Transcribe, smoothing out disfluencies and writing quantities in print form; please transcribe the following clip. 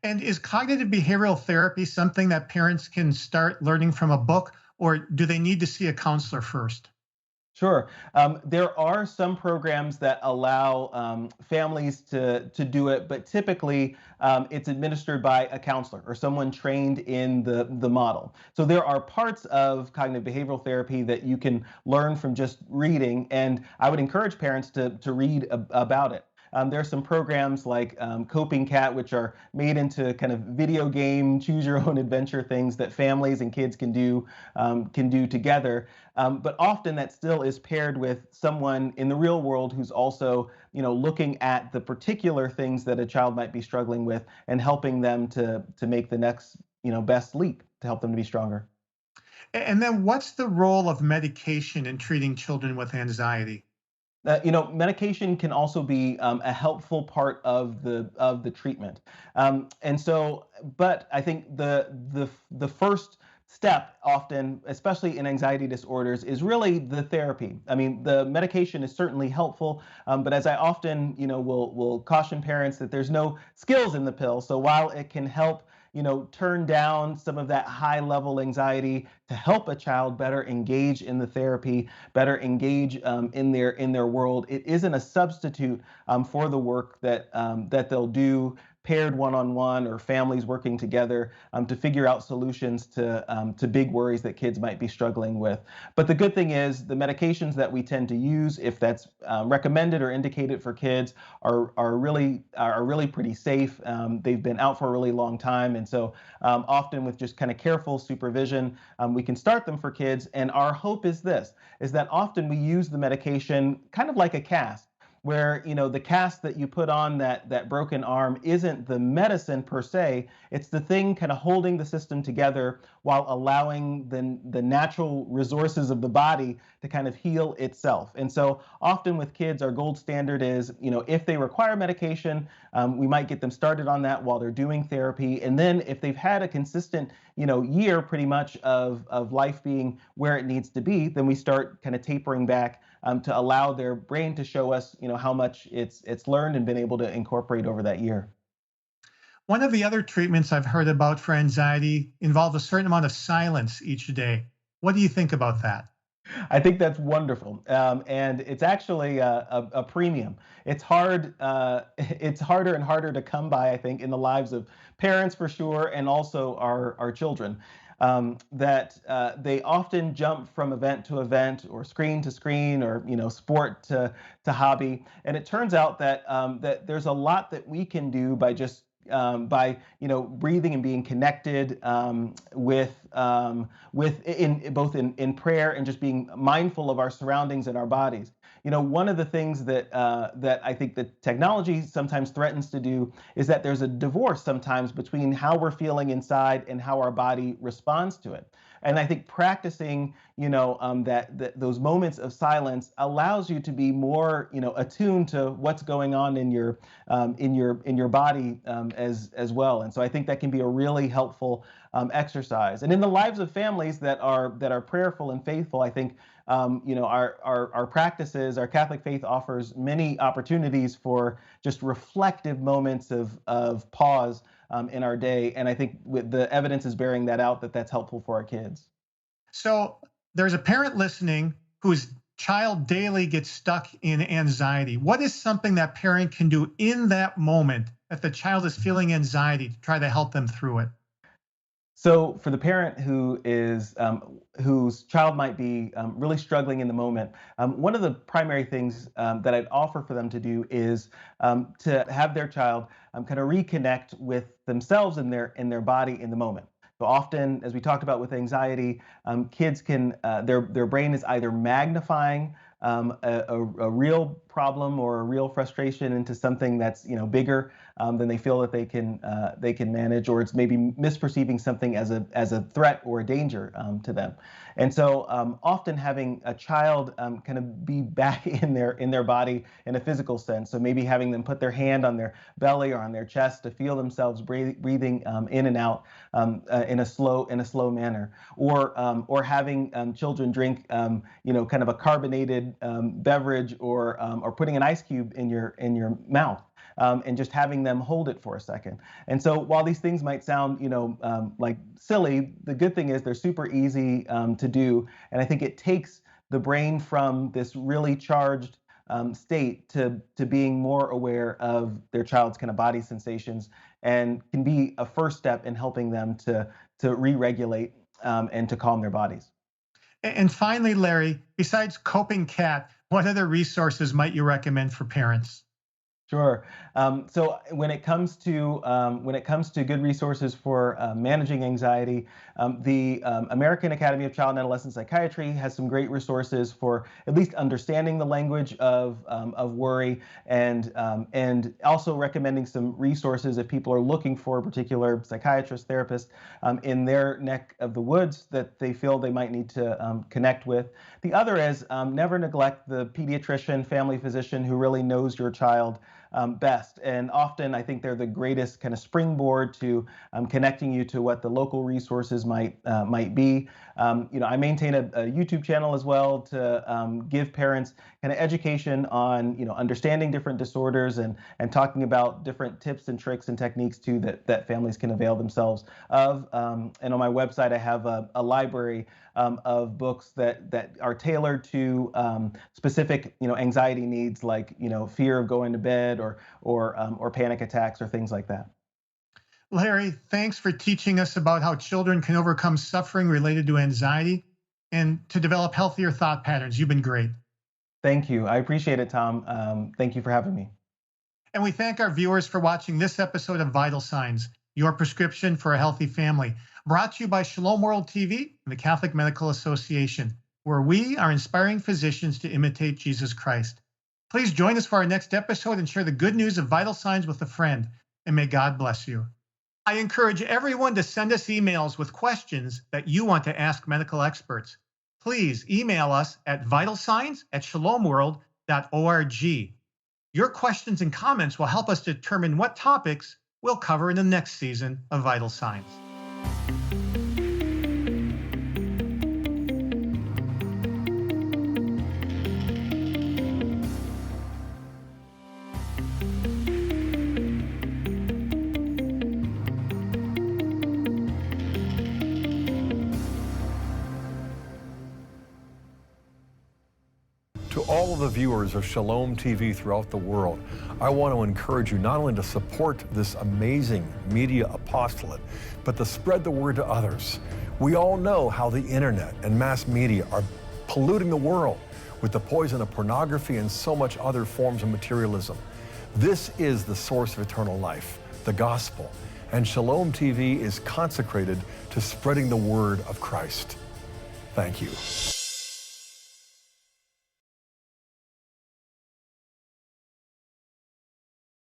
And is cognitive behavioral therapy something that parents can start learning from a book, or do they need to see a counselor first? Sure. There are some programs that allow families to do it, but typically it's administered by a counselor or someone trained in the model. So there are parts of cognitive behavioral therapy that you can learn from just reading, and I would encourage parents to read about it. There are some programs like Coping Cat, which are made into kind of video game, choose your own adventure things that families and kids can do together. But often that still is paired with someone in the real world who's also, looking at the particular things that a child might be struggling with and helping them to make the next, best leap to help them to be stronger. And then what's the role of medication in treating children with anxiety? Medication can also be a helpful part of the treatment, and so. But I think the first step, often, especially in anxiety disorders, is really the therapy. I mean, the medication is certainly helpful, but as I often, will caution parents that there's no skills in the pill. So while it can help, turn down some of that high level anxiety to help a child better engage in the therapy, better engage in their world. It isn't a substitute for the work that they'll do paired one-on-one or families working together to figure out solutions to big worries that kids might be struggling with. But the good thing is the medications that we tend to use, if that's recommended or indicated for kids, are really pretty safe. They've been out for a really long time, and so often with just kind of careful supervision, we can start them for kids. And our hope is that often we use the medication kind of like a cast, where the cast that you put on that broken arm isn't the medicine per se. It's the thing kind of holding the system together while allowing the natural resources of the body to kind of heal itself. And so often with kids, our gold standard is, if they require medication, we might get them started on that while they're doing therapy. And then if they've had a consistent, year pretty much of life being where it needs to be, then we start kind of tapering back to allow their brain to show us, how much it's learned and been able to incorporate over that year. One of the other treatments I've heard about for anxiety involves a certain amount of silence each day. What do you think about that? I think that's wonderful, and it's actually a premium. It's hard. It's harder and harder to come by, I think, in the lives of parents for sure, and also our children. That they often jump from event to event, or screen to screen, or sport to hobby. And it turns out that there's a lot that we can do by just by breathing and being connected with in both in prayer and just being mindful of our surroundings and our bodies. One of the things that I think that technology sometimes threatens to do is that there's a divorce sometimes between how we're feeling inside and how our body responds to it. And I think practicing, that those moments of silence allows you to be more, attuned to what's going on in your body as well. And so I think that can be a really helpful exercise. And in the lives of families that are prayerful and faithful, I think our practices, our Catholic faith offers many opportunities for just reflective moments of pause in our day. And I think with the evidence is bearing that out, that's helpful for our kids. So there's a parent listening whose child daily gets stuck in anxiety. What is something that parent can do in that moment that the child is feeling anxiety to try to help them through it? So for the parent whose child might be really struggling in the moment, one of the primary things that I'd offer for them to do is to have their child kind of reconnect with themselves and their body in the moment. So often, as we talked about with anxiety, kids can their brain is either magnifying a real problem or a real frustration into something that's bigger than they feel that they can manage, or it's maybe misperceiving something as a threat or a danger to them. And so often having a child kind of be back in their body in a physical sense. So maybe having them put their hand on their belly or on their chest to feel themselves breathing in and out in a slow manner, or having children drink kind of a carbonated beverage, or putting an ice cube in your mouth. and just having them hold it for a second. And so while these things might sound, like silly, the good thing is they're super easy to do. And I think it takes the brain from this really charged state to being more aware of their child's kind of body sensations, and can be a first step in helping them to re-regulate and to calm their bodies. And finally, Larry, besides Coping Cat, what other resources might you recommend for parents? Sure. So when it comes to good resources for managing anxiety, the American Academy of Child and Adolescent Psychiatry has some great resources for at least understanding the language of worry, and also recommending some resources if people are looking for a particular psychiatrist, therapist in their neck of the woods that they feel they might need to connect with. The other is never neglect the pediatrician, family physician who really knows your child best. And often I think they're the greatest kind of springboard to connecting you to what the local resources might be. I maintain a YouTube channel as well to give parents kind of education on understanding different disorders, and talking about different tips and tricks and techniques too that families can avail themselves of. And on my website I have a library of books that are tailored to specific anxiety needs, like fear of going to bed, or panic attacks, or things like that. Larry, thanks for teaching us about how children can overcome suffering related to anxiety and to develop healthier thought patterns. You've been great. Thank you. I appreciate it, Tom. Thank you for having me. And we thank our viewers for watching this episode of Vital Signs, your prescription for a healthy family, brought to you by Shalom World TV and the Catholic Medical Association, where we are inspiring physicians to imitate Jesus Christ. Please join us for our next episode and share the good news of Vital Signs with a friend, and may God bless you. I encourage everyone to send us emails with questions that you want to ask medical experts. Please email us at vitalsigns@shalomworld.org. Your questions and comments will help us determine what topics we'll cover in the next season of Vital Signs. To all of the viewers of Shalom TV throughout the world, I want to encourage you not only to support this amazing media apostolate, but to spread the word to others. We all know how the internet and mass media are polluting the world with the poison of pornography and so much other forms of materialism. This is the source of eternal life, the gospel, and Shalom TV is consecrated to spreading the word of Christ. Thank you.